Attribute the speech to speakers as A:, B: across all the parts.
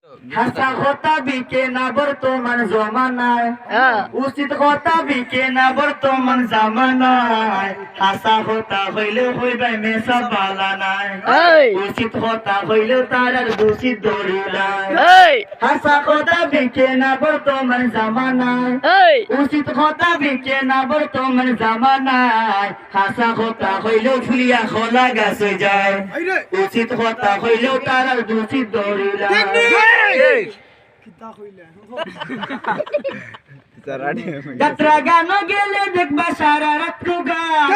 A: হাসা কথা বিকে না বর্তমান জমানায়, উচিত কথা বিকে না বর্তমান জামানায়। হাসা কথা হইলে হইবে মেসা বালা নাই, উচিত কথা হইলে তার আর দোষী দড়ি নাই। হাসা কথা বিকে না বর্তমান জামানায়, উচিত কথা বিকে না বর্তমান জামানায়। হাসা কথা হইলেও ফুলিয়া খোলা গাছ যায়, উচিত কথা হইলেও তার আর দোষী দড়ি নাই। যাত্রা গান গেলে দেখবা সারা রাত গান,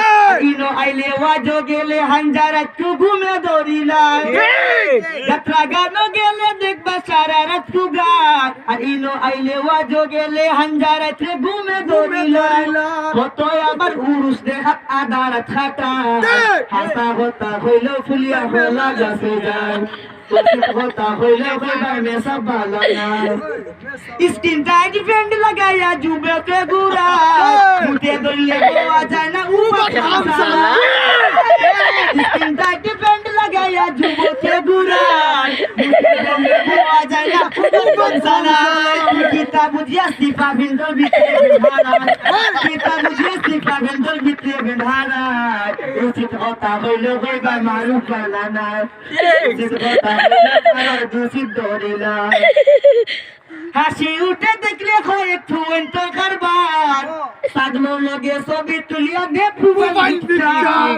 A: ইনো আইলে ওয়াজো গেলে হাঞ্জা রাত ঘুমে দরিলাই। যাত্রা গান গেলে দেখবা সারা রাত গান, আর ইনো আইলে ওয়াজো গেলে হাঞ্জা রাত ঘুমে দরিলাই। কত আবার উরুস দেহাত আধা রাত খাটা, হাসা হতা হইলেও ফুলিয়া হলা গাছে যায়, কথা হইলে হইবার মেসা বালা নাই। স্কিন টাইট ফ্রেন্ড লাগাইয়া যুবকে গুড়া, মুটে ধরলে গোয়া যায় না উবা খামসালা। স্কিন টাইট ফ্রেন্ড লাগাইয়া যুবকে গুড়া, মুটে ধরলে গোয়া যায় না উবা খামসালা। কিতা বুঝিয়া সিফা ভিন্দর ভিতরে বেধারা, কিতা বুঝিয়া সিফা ভিন্দর ভিতরে বেধারা। উচিত কথা হইলে হইবার মারু বালা নাই, উচিত কথা হাসি উঠে দেখলে হয় একটু এন্টার কারবার, সাগলো লগে ছবি তুলিয়া দে প্রোফাইল পিকচার।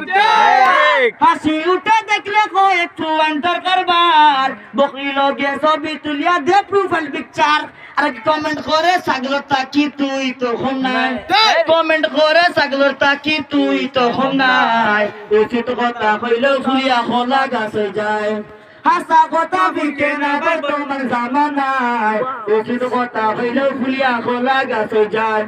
A: হাসি উঠে দেখলে হয় একটু এন্টার কারবার, বকরি লগে ছবি তুলিয়া দে প্রোফাইল পিকচার। আর কমেন্ট করে সাগলো তাকি তুই তো হম নাই, কমেন্ট করে সাগলো তাকি তুই তো হম নাই। উচিত কথা হইলেও ফুলিয়া খোলা গাছে যায়, হাসা কথা বিকে না বর্তমান জামানায়। উচিত কথা হইলেও ফুলিয়া খোলা গাছে যায়।